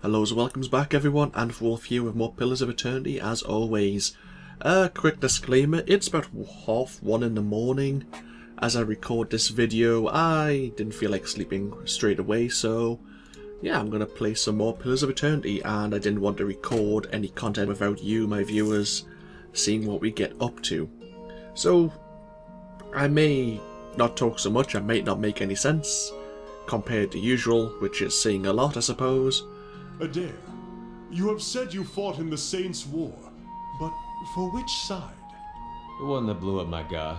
Hellos and welcomes back everyone, AnthWolf here with more Pillars of Eternity as always. Quick disclaimer, it's about 1:30 in the morning as I record this video. I didn't feel like sleeping straight away, so yeah, I'm gonna play some more Pillars of Eternity, and I didn't want to record any content without you, my viewers, seeing what we get up to. So I may not talk so much, I might not make any sense compared to usual, which is saying a lot, I suppose. Adair, you have said you fought in the Saints' War, but for which side? The one that blew up my god.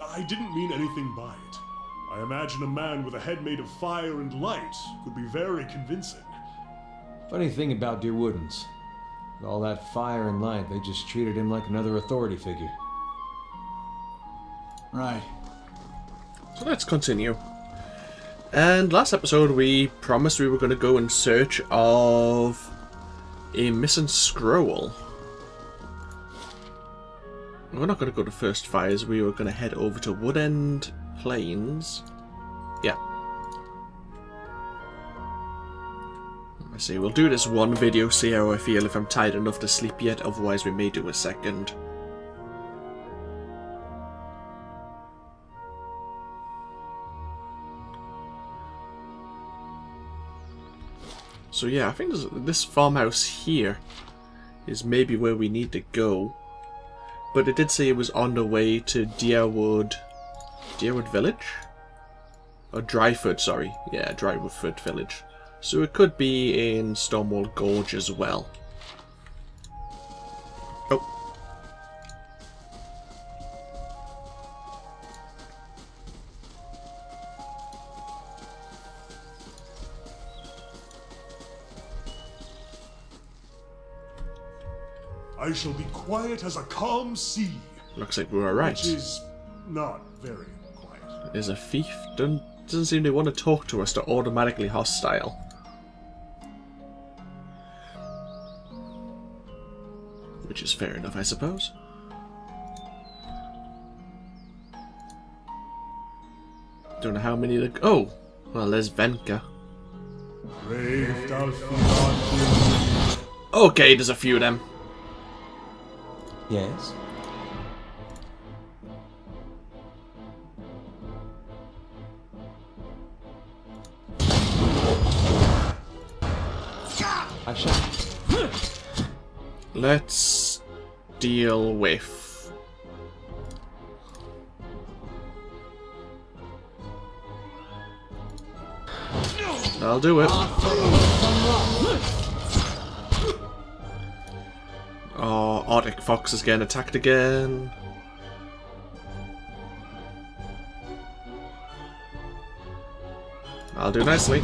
I didn't mean anything by it. I imagine a man with a head made of fire and light could be very convincing. Funny thing about Dear Woodens. With all that fire and light, they just treated him like another authority figure. Right. So let's continue. And last episode we promised we were going to go in search of a missing scroll. We're not going to go to First Fires, we were going to head over to Woodend Plains. Yeah. Let's see, we'll do this one video, see how I feel, if I'm tired enough to sleep yet, otherwise we may do a second. So yeah, I think this farmhouse here is maybe where we need to go. But it did say it was on the way to Drywood Village? Or Dryford, sorry. Yeah, Drywood Village. So it could be in Stonewall Gorge as well. Oh. I shall be quiet as a calm sea. Looks like we were right. Which is not very quiet. There's a thief. Doesn't seem to want to talk to us. They're automatically hostile. Which is fair enough, I suppose. Don't know how many to... Oh! Well, there's Venka. Okay, there's a few of them. Yes? I shall. Let's deal with... I'll do it. Oh, Arctic Fox is getting attacked again. I'll do nicely.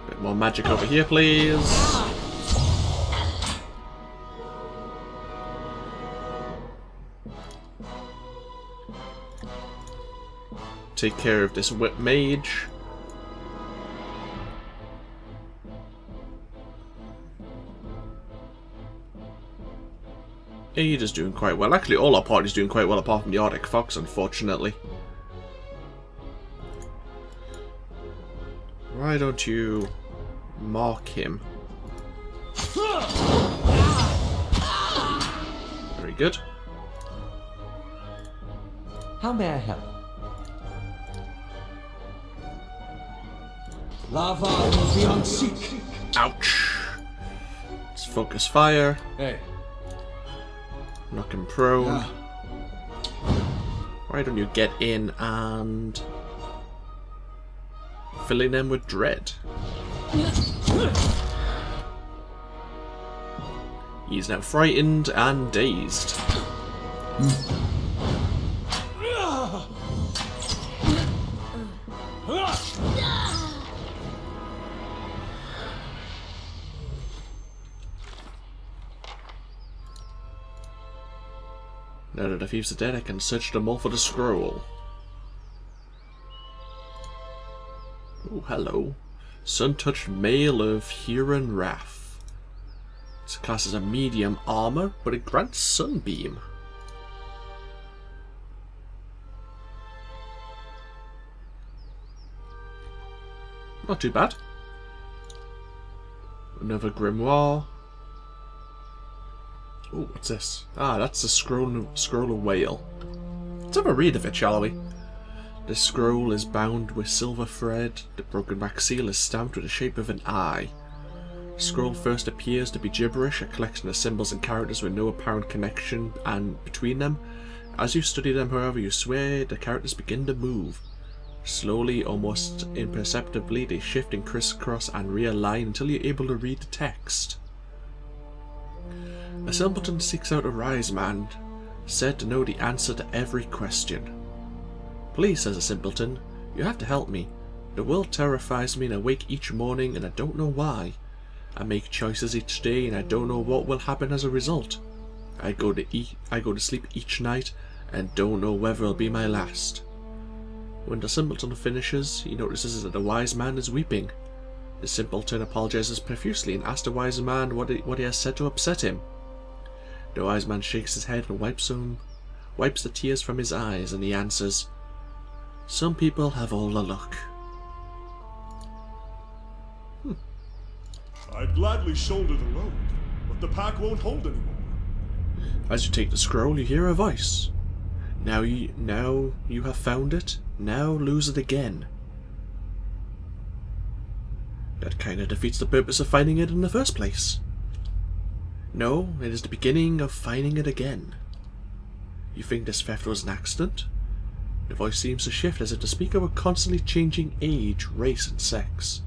Bit more magic over here, please. Take care of this whip mage. Ada's doing quite well. Actually, all our party's doing quite well apart from the Arctic Fox, unfortunately. Why don't you mark him? Very good. How may I help? Lava will be on seek. Ouch. Let's focus fire. Hey. Knock him prone. Yeah. Why don't you get in and filling them with dread? He's now frightened and dazed. Now that the thieves are dead, I can search them all for the scroll. Oh, hello. Sun-touched Mail of Huron Wrath. It's classed as a medium armor, but it grants Sunbeam. Not too bad. Another Grimoire. Oh, what's this? Ah, that's the Scroll of Wael. Let's have a read of it, shall we? The scroll is bound with silver thread. The broken back seal is stamped with the shape of an eye. The scroll first appears to be gibberish, a collection of symbols and characters with no apparent connection and between them. As you study them, however, you swear the characters begin to move. Slowly, almost imperceptibly, they shift and crisscross and realign until you're able to read the text. A simpleton seeks out a wise man, said to know the answer to every question. Please, says a simpleton, you have to help me. The world terrifies me and I wake each morning and I don't know why. I make choices each day and I don't know what will happen as a result. I go to sleep each night and don't know whether it'll be my last. When the simpleton finishes, he notices that the wise man is weeping. The simpleton apologizes profusely and asks the wise man what he has said to upset him. The wise man shakes his head and wipes the tears from his eyes, and he answers, some people have all the luck. I'd gladly shoulder the load, but the pack won't hold anymore. As you take the scroll, you hear a voice. Now you have found it, now lose it again. That kind of defeats the purpose of finding it in the first place. No, it is the beginning of finding it again. You think this theft was an accident? The voice seems to shift as if the speaker were constantly changing age, race and sex.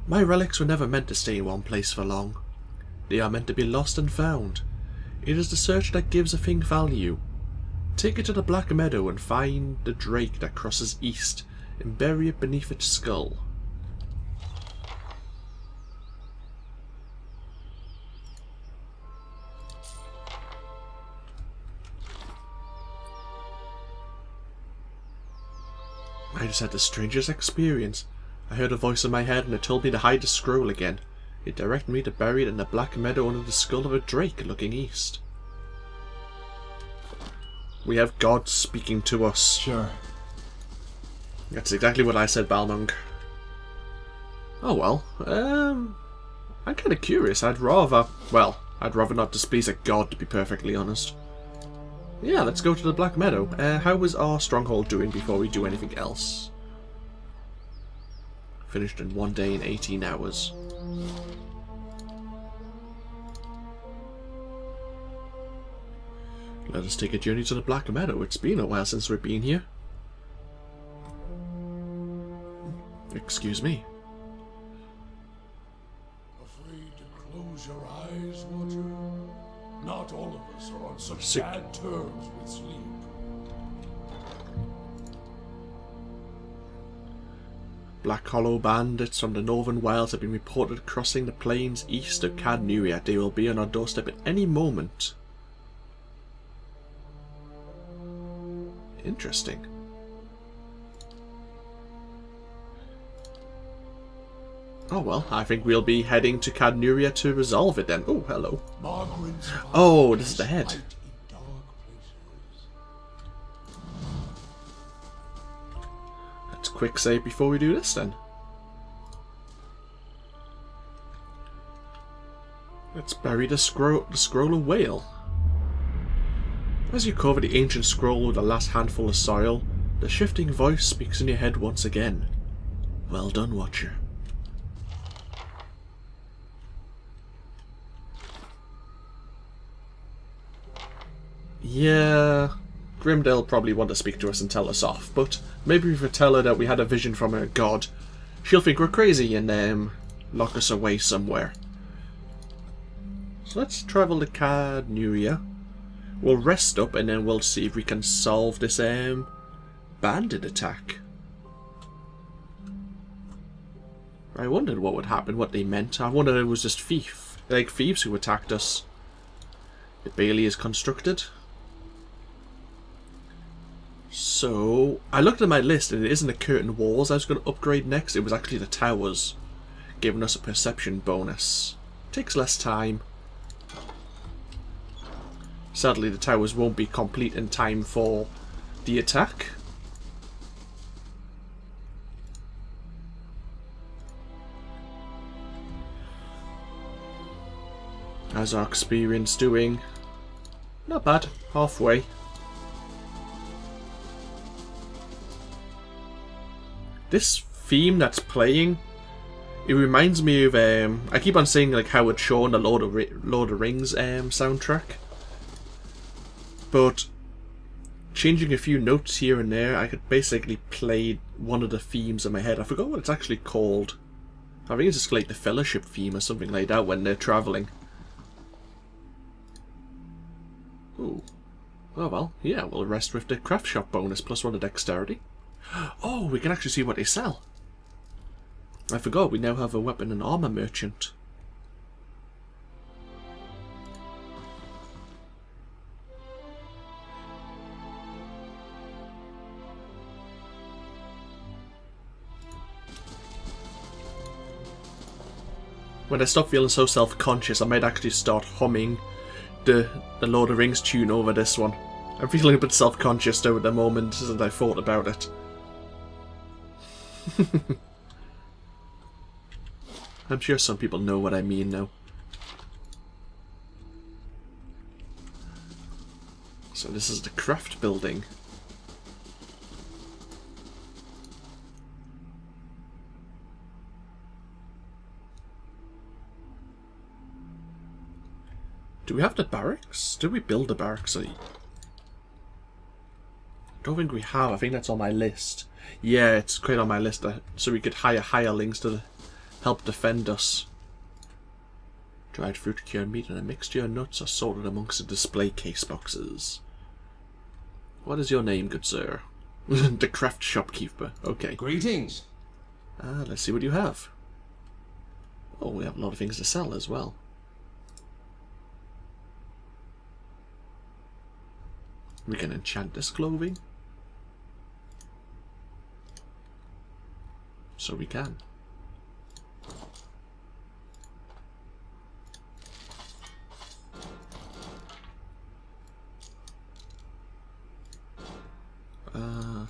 My relics were never meant to stay in one place for long. They are meant to be lost and found. It is the search that gives a thing value. Take it to the Black Meadow and find the drake that crosses east and bury it beneath its skull. I just had the strangest experience. I heard a voice in my head and it told me to hide the scroll again. It directed me to bury it in the Black Meadow under the skull of a drake looking east. We have God speaking to us. Sure. That's exactly what I said, Balmung. Oh well, I'm kind of curious. I'd rather not displease a god, to be perfectly honest. Yeah, let's go to the Black Meadow. How is our stronghold doing before we do anything else? Finished in 1 day and 18 hours. Let us take a journey to the Black Meadow. It's been a while since we've been here. Excuse me. Afraid to close your eyes, Watcher? Not all of us are on such bad terms with sleep. Black Hollow bandits from the northern wilds have been reported crossing the plains east of Cadnuria. They will be on our doorstep at any moment. Interesting. Oh well, I think we'll be heading to Cadnuria to resolve it then. Oh, hello. Oh, this is the head. Let's quick save before we do this then. Let's bury the scroll of Wael. As you cover the ancient scroll with the last handful of soil, the shifting voice speaks in your head once again. Well done, Watcher. Yeah, Grimda will probably want to speak to us and tell us off, but maybe if we tell her that we had a vision from her god, she'll think we're crazy and lock us away somewhere. So let's travel to Cadnuria. We'll rest up and then we'll see if we can solve this bandit attack. I wondered what would happen, what they meant. I wondered it was just thieves who attacked us. It barely is constructed. So, I looked at my list and it isn't the curtain walls I was going to upgrade next, it was actually the towers, giving us a perception bonus. Takes less time. Sadly, the towers won't be complete in time for the attack. How's our experience doing? Not bad. Halfway. This theme that's playing, it reminds me of I keep on saying like how it's shown the Lord of Rings soundtrack, but changing a few notes here and there, I could basically play one of the themes in my head. I forgot what it's actually called. I think it's just like the Fellowship theme or something like that when they're travelling. Ooh. Oh well, yeah, we'll rest with the craft shop bonus plus 1 to dexterity. Oh, we can actually see what they sell. I forgot, we now have a weapon and armor merchant. When I stop feeling so self-conscious, I might actually start humming the Lord of the Rings tune over this one. I'm feeling a bit self-conscious though at the moment, as I thought about it. I'm sure some people know what I mean now. So this is the craft building. Do we have the barracks? Did we build the barracks? I don't think we have. I think that's on my list. Yeah, it's quite on my list. So we could hire hirelings to help defend us. Dried fruit, cured meat, and a mixture of nuts are sorted amongst the display case boxes. What is your name, good sir? The craft shopkeeper. Okay. Greetings. Let's see what you have. Oh, we have a lot of things to sell as well. We can enchant this clothing. So we can.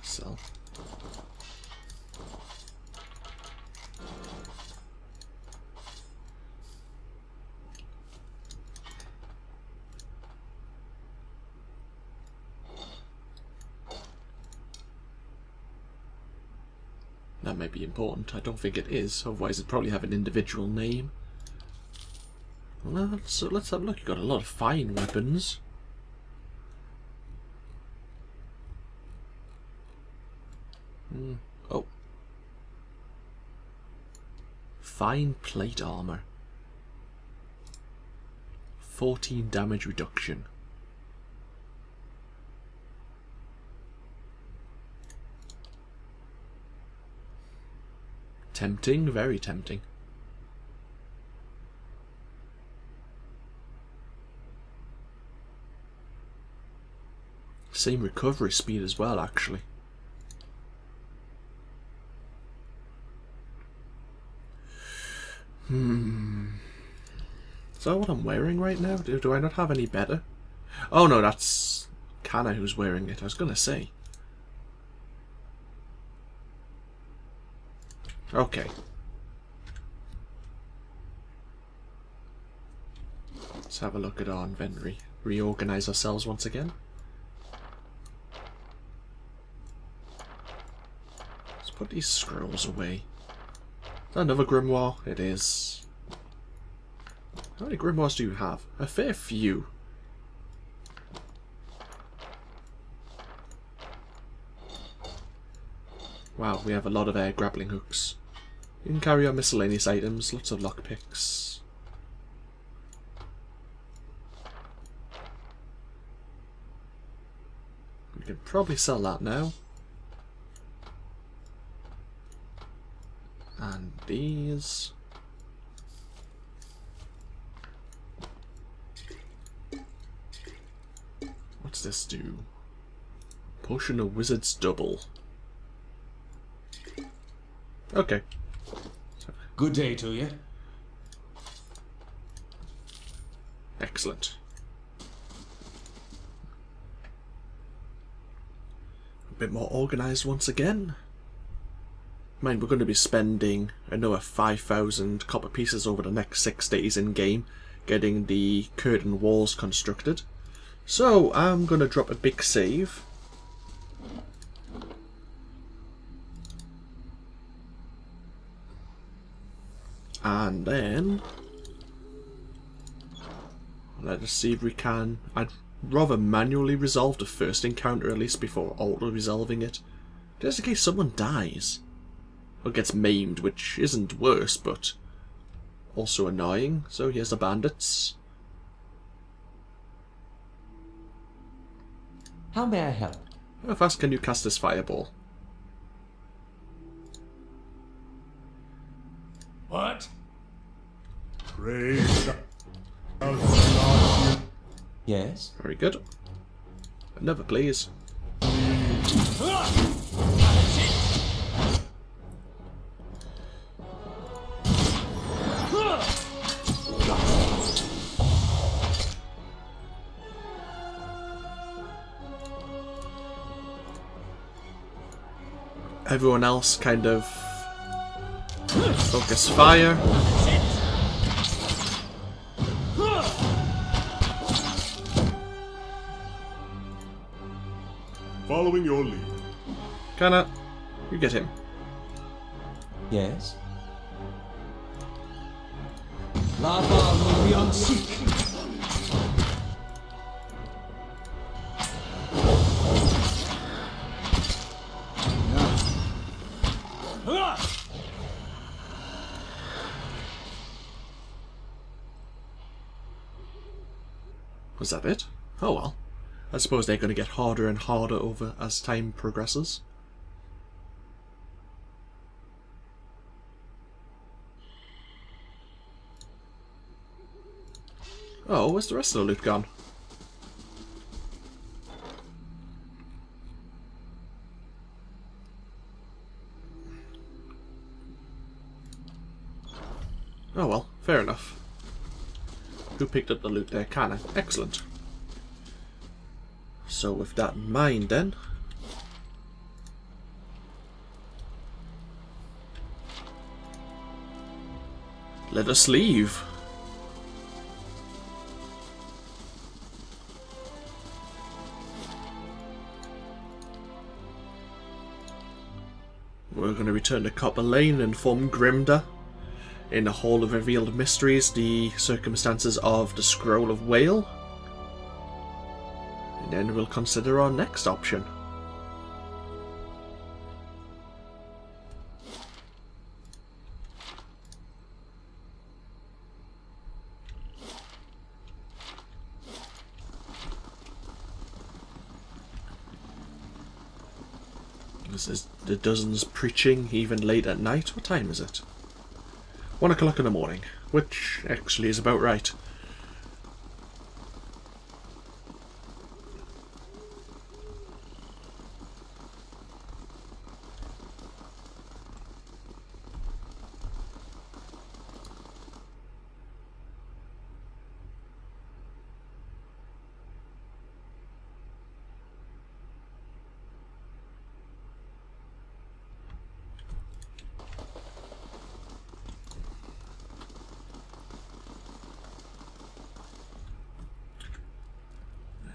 Sell. That may be important. I don't think it is, otherwise it'd probably have an individual name. Well, so let's have a look. You've got a lot of fine weapons. Oh. Fine plate armor. 14 damage reduction. Tempting, very tempting. Same recovery speed as well, actually. Is that what I'm wearing right now? Do I not have any better? Oh no, that's Kana who's wearing it. I was gonna say. Okay. Let's have a look at our inventory. Reorganize ourselves once again. Let's put these scrolls away. Is that another grimoire? It is. How many grimoires do you have? A fair few. Wow, we have a lot of grappling hooks. You can carry our miscellaneous items, lots of lockpicks. We can probably sell that now. And these. What's this do? Potion of Wizard's Double. Okay. Good day to you. Excellent. A bit more organised once again. Mind, we're going to be spending another 5,000 copper pieces over the next 6 days in game, getting the curtain walls constructed. So I'm going to drop a big save. And then let us see if we can. I'd rather manually resolve the first encounter at least before auto-resolving it. Just in case someone dies. Or gets maimed, which isn't worse, but also annoying. So here's the bandits. How may I help? How fast can you cast this fireball? What? Praise Yes? Very good. Another, please. Everyone else kind of focus fire. Following your lead. Kinda, you get him. Yes? Lava will be on seek. Was that it? Oh well. I suppose they're going to get harder and harder over as time progresses. Oh, where's the rest of the loot gone? Oh well, fair enough. Who picked up the loot there? Canna. Excellent. So with that in mind then, let us leave. We're going to return to Copper Lane and inform Grimda in the Hall of Revealed Mysteries the circumstances of the Scroll of Wael. And then we'll consider our next option. This is the dozens preaching even late at night. What time is it? 1 o'clock in the morning, which actually is about right.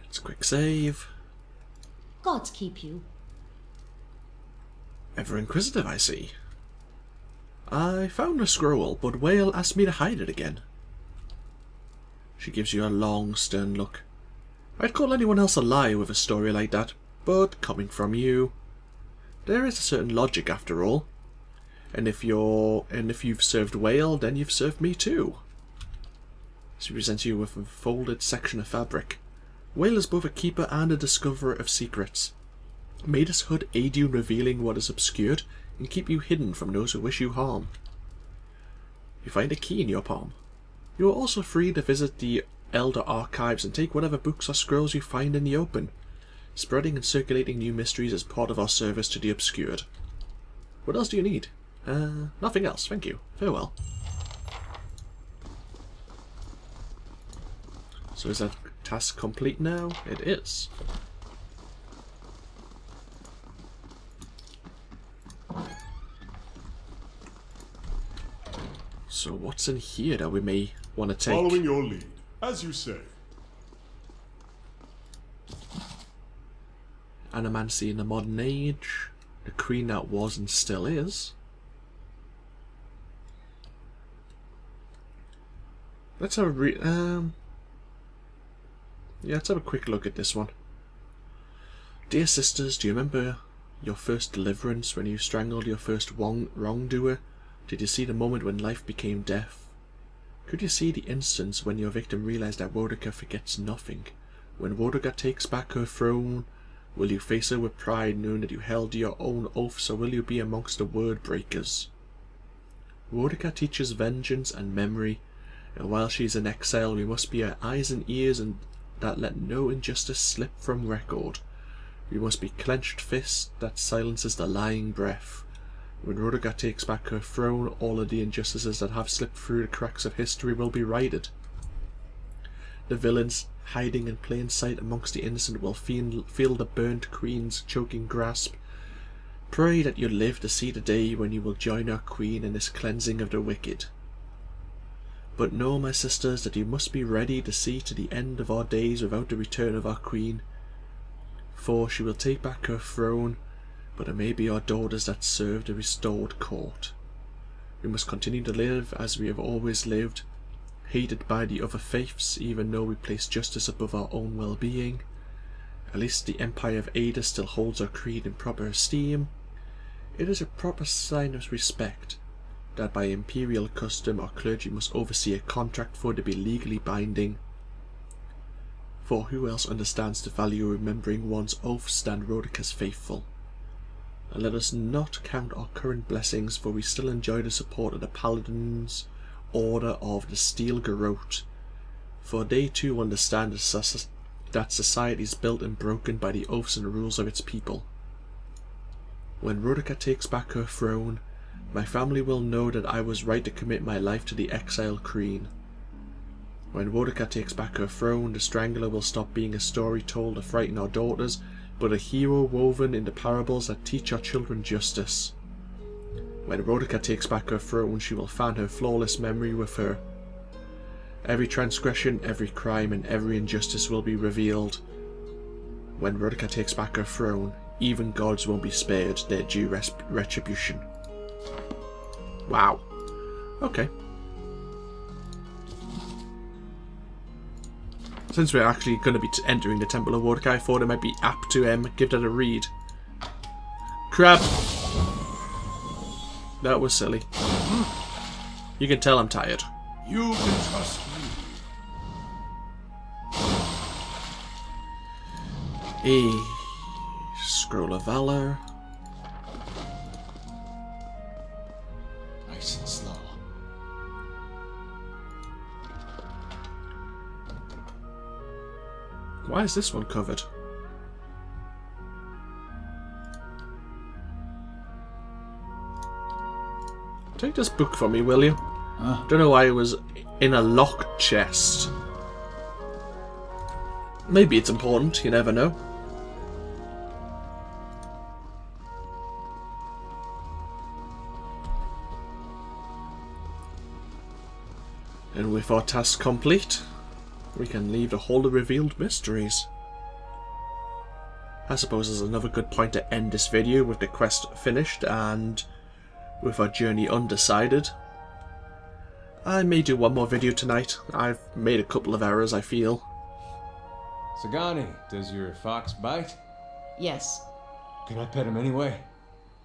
Let's quick save. Gods keep you. Ever inquisitive, I see. I found a scroll, but Wael asked me to hide it again. She gives you a long, stern look. I'd call anyone else a liar with a story like that, but coming from you, there is a certain logic after all. And if you've served Wael, then you've served me too. She presents you with a folded section of fabric. Wael is both a keeper and a discoverer of secrets. May this hood aid you in revealing what is obscured and keep you hidden from those who wish you harm. You find a key in your palm. You are also free to visit the Elder Archives and take whatever books or scrolls you find in the open. Spreading and circulating new mysteries is part of our service to the obscured. What else do you need? Nothing else, thank you. Farewell. So is that task complete now? It is. So what's in here that we may want to take. Following your lead, as you say. Animancy in the modern age. The queen that was and still is. Let's have a let's have a quick look at this one. Dear sisters, do you remember your first deliverance when you strangled your first wrongdoer? Did you see the moment when life became death? Could you see the instance when your victim realized that Rodica forgets nothing? When Rodica takes back her throne, will you face her with pride, knowing that you held your own oaths, or will you be amongst the word breakers? Rodica teaches vengeance and memory, and while she is in exile, we must be her eyes and ears, and that let no injustice slip from record. We must be clenched fist that silences the lying breath. When Rodica takes back her throne, all of the injustices that have slipped through the cracks of history will be righted. The villains hiding in plain sight amongst the innocent will feel the burnt queen's choking grasp. Pray that you live to see the day when you will join our queen in this cleansing of the wicked. But know, my sisters, that you must be ready to see to the end of our days without the return of our queen. For she will take back her throne, but it may be our daughters that serve the restored court. We must continue to live as we have always lived, hated by the other faiths, even though we place justice above our own well-being. At least the Empire of Ada still holds our creed in proper esteem. It is a proper sign of respect that by imperial custom our clergy must oversee a contract for it to be legally binding. For who else understands the value of remembering one's oaths than Rodica's faithful? And let us not count our current blessings, for we still enjoy the support of the Paladins' Order of the Steel Garrote, for they too understand that society is built and broken by the oaths and rules of its people. When Rodica takes back her throne, my family will know that I was right to commit my life to the exiled queen. When Rodica takes back her throne, the Strangler will stop being a story told to frighten our daughters, but a hero woven in the parables that teach our children justice. When Rodica takes back her throne, she will fan her flawless memory with her. Every transgression, every crime, and every injustice will be revealed. When Rodica takes back her throne, even gods won't be spared their due retribution. Wow. Okay. Since we're actually going to be entering the Temple of Rodica, I thought it might be apt to give that a read. Crap! That was silly. You can tell I'm tired. You can trust me. A Scroll of Valor. Nice and slow. Why is this one covered? Take this book from me, will you? Don't know why it was in a locked chest. Maybe it's important, you never know. And with our task complete, we can leave the Hall of Revealed Mysteries. I suppose there's another good point to end this video with the quest finished and with our journey undecided. I may do one more video tonight. I've made a couple of errors, I feel. Sagani, does your fox bite? Yes, Can I pet him anyway?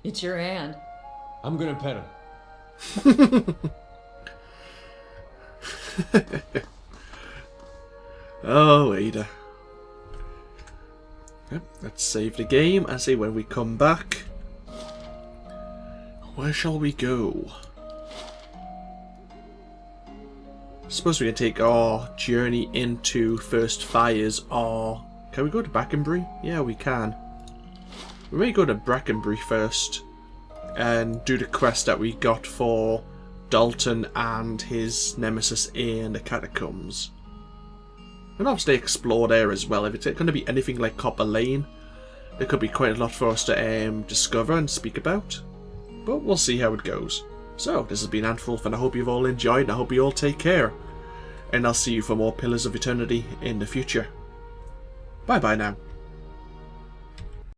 it's your hand. I'm gonna pet him. Oh, Ada. Yep, let's save the game and see when we come back. Where shall we go? Suppose we can take our journey into First Fires, or can we go to Brackenbury? Yeah, we can. We may go to Brackenbury first and do the quest that we got for Dalton and his nemesis in the catacombs. And obviously explore there as well. If it's going to be anything like Copper Lane, there could be quite a lot for us to discover and speak about. But we'll see how it goes. So, this has been AnthWolf, and I hope you've all enjoyed, and I hope you all take care. and I'll see you for more Pillars of Eternity in the future. Bye bye now.